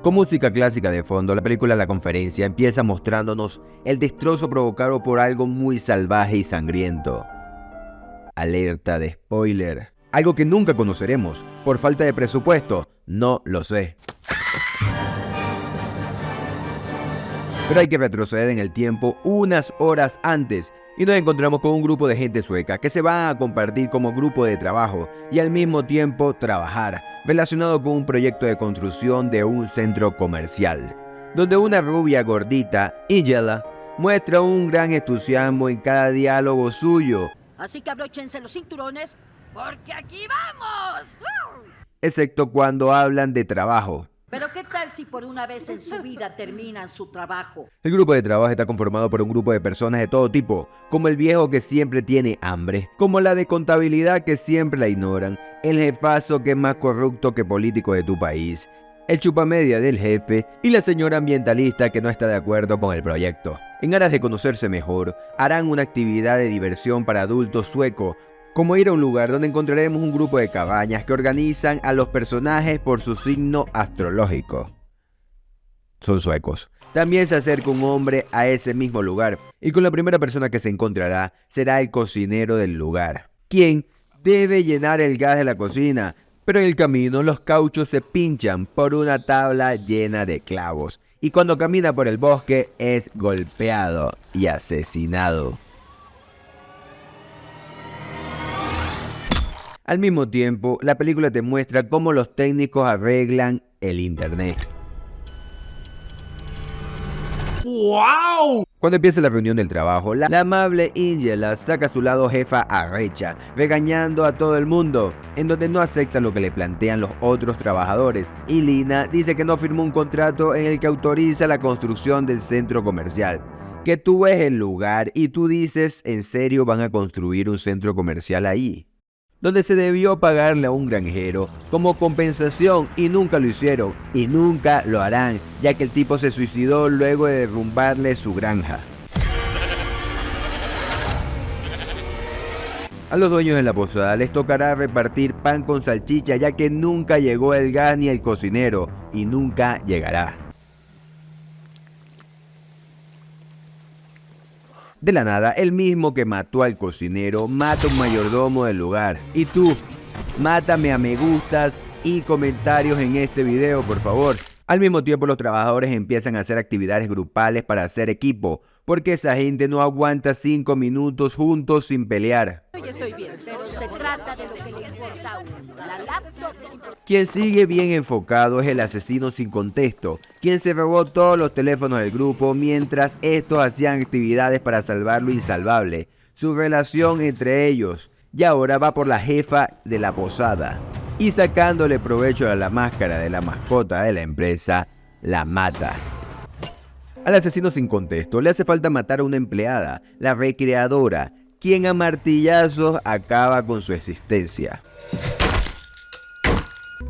Con música clásica de fondo, la película La Conferencia empieza mostrándonos el destrozo provocado por algo muy salvaje y sangriento. Alerta de spoiler. Algo que nunca conoceremos. Por falta de presupuesto, no lo sé. Pero hay que retroceder en el tiempo unas horas antes y nos encontramos con un grupo de gente sueca que se va a compartir como grupo de trabajo y al mismo tiempo trabajar, relacionado con un proyecto de construcción de un centro comercial, donde una rubia gordita, Ingela, muestra un gran entusiasmo en cada diálogo suyo. Así que abróchense los cinturones, porque aquí vamos. Excepto cuando hablan de trabajo. Pero ¿qué tal si por una vez en su vida terminan su trabajo? El grupo de trabajo está conformado por un grupo de personas de todo tipo, como el viejo que siempre tiene hambre, como la de contabilidad que siempre la ignoran, el jefazo que es más corrupto que político de tu país, el chupamedia del jefe y la señora ambientalista que no está de acuerdo con el proyecto. En aras de conocerse mejor, harán una actividad de diversión para adultos sueco, como ir a un lugar donde encontraremos un grupo de cabañas que organizan a los personajes por su signo astrológico. Son suecos. También se acerca un hombre a ese mismo lugar y con la primera persona que se encontrará será el cocinero del lugar, quien debe llenar el gas de la cocina, pero en el camino los cauchos se pinchan por una tabla llena de clavos y cuando camina por el bosque es golpeado y asesinado. Al mismo tiempo, la película te muestra cómo los técnicos arreglan el internet. ¡Wow! Cuando empieza la reunión del trabajo, la amable Ingela saca a su lado jefa arrecha, regañando a todo el mundo, en donde no acepta lo que le plantean los otros trabajadores. Y Lina dice que no firmó un contrato en el que autoriza la construcción del centro comercial. Que tú ves el lugar y tú dices, ¿en serio van a construir un centro comercial ahí? Donde se debió pagarle a un granjero como compensación y nunca lo hicieron y nunca lo harán, ya que el tipo se suicidó luego de derrumbarle su granja. A los dueños de la posada les tocará repartir pan con salchicha, ya que nunca llegó el gas ni el cocinero y nunca llegará. De la nada, el mismo que mató al cocinero mata a un mayordomo del lugar. Y tú, mátame a me gustas y comentarios en este video, por favor. Al mismo tiempo, los trabajadores empiezan a hacer actividades grupales para hacer equipo, porque esa gente no aguanta 5 minutos juntos sin pelear. Estoy bien, pero se trata de lo que le importa a uno. La laptop es importante. Quien sigue bien enfocado es el asesino sin contexto, quien se robó todos los teléfonos del grupo mientras estos hacían actividades para salvar lo insalvable, su relación entre ellos, y ahora va por la jefa de la posada, y sacándole provecho a la máscara de la mascota de la empresa, la mata. Al asesino sin contexto le hace falta matar a una empleada, la recreadora, quien a martillazos acaba con su existencia.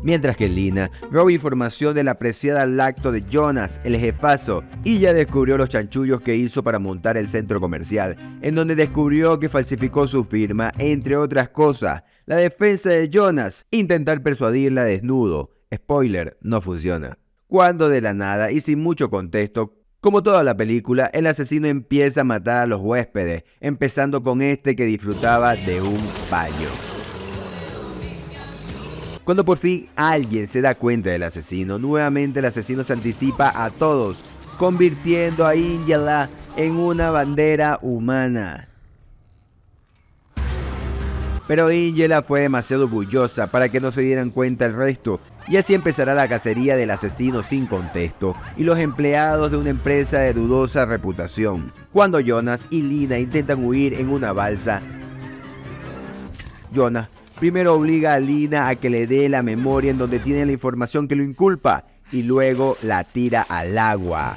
Mientras que Lina roba información de la apreciada lacto de Jonas, el jefazo, y ya descubrió los chanchullos que hizo para montar el centro comercial, en donde descubrió que falsificó su firma, entre otras cosas. La defensa de Jonas, intentar persuadirla desnudo. Spoiler, no funciona. Cuando de la nada y sin mucho contexto, como toda la película, el asesino empieza a matar a los huéspedes, empezando con este que disfrutaba de un baño. Cuando por fin alguien se da cuenta del asesino, nuevamente el asesino se anticipa a todos, convirtiendo a Ingela en una bandera humana. Pero Ingela fue demasiado orgullosa para que no se dieran cuenta el resto, y así empezará la cacería del asesino sin contexto y los empleados de una empresa de dudosa reputación. Cuando Jonas y Lina intentan huir en una balsa, Jonas primero obliga a Lina a que le dé la memoria en donde tiene la información que lo inculpa y luego la tira al agua.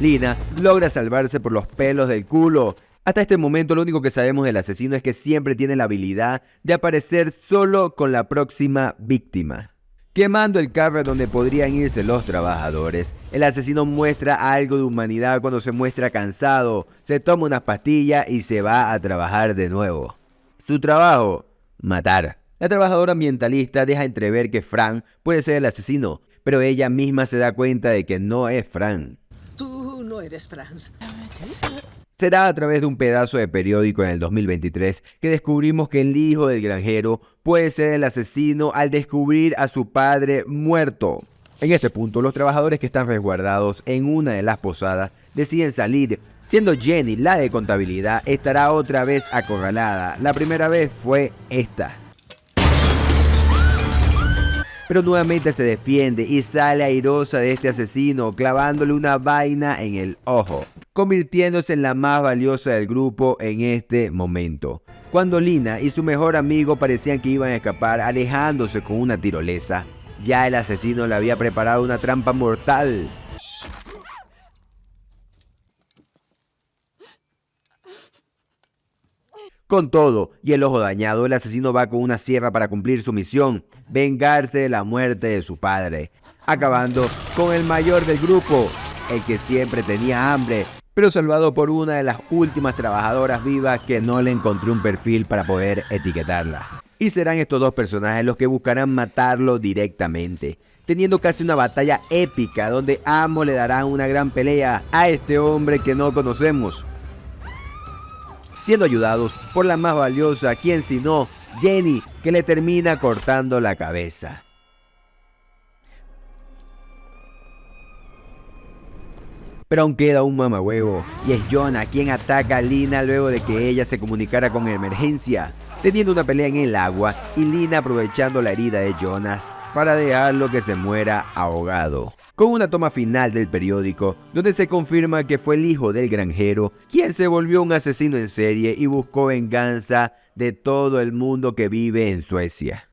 Lina logra salvarse por los pelos del culo. Hasta este momento lo único que sabemos del asesino es que siempre tiene la habilidad de aparecer solo con la próxima víctima. Quemando el carro donde podrían irse los trabajadores, el asesino muestra algo de humanidad cuando se muestra cansado, se toma unas pastillas y se va a trabajar de nuevo. Su trabajo: matar. La trabajadora ambientalista deja entrever que Frank puede ser el asesino, pero ella misma se da cuenta de que no es Fran. Tú no eres Franz. Será a través de un pedazo de periódico en el 2023 que descubrimos que el hijo del granjero puede ser el asesino al descubrir a su padre muerto. En este punto, los trabajadores que están resguardados en una de las posadas deciden salir, siendo Jenny, la de contabilidad, estará otra vez acorralada. La primera vez fue esta. Pero nuevamente se defiende y sale airosa de este asesino, clavándole una vaina en el ojo, convirtiéndose en la más valiosa del grupo en este momento. Cuando Lina y su mejor amigo parecían que iban a escapar alejándose con una tirolesa, ya el asesino le había preparado una trampa mortal. Con todo y el ojo dañado, el asesino va con una sierra para cumplir su misión, vengarse de la muerte de su padre, acabando con el mayor del grupo, el que siempre tenía hambre, pero salvado por una de las últimas trabajadoras vivas que no le encontró un perfil para poder etiquetarla. Y serán estos dos personajes los que buscarán matarlo directamente, teniendo casi una batalla épica donde ambos le darán una gran pelea a este hombre que no conocemos, siendo ayudados por la más valiosa, quien sino Jenny, que le termina cortando la cabeza. Pero aún queda un mamahuevo, y es Jonah quien ataca a Lina luego de que ella se comunicara con emergencia, teniendo una pelea en el agua y Lina aprovechando la herida de Jonas para dejarlo que se muera ahogado. Con una toma final del periódico, donde se confirma que fue el hijo del granjero quien se volvió un asesino en serie y buscó venganza de todo el mundo que vive en Suecia.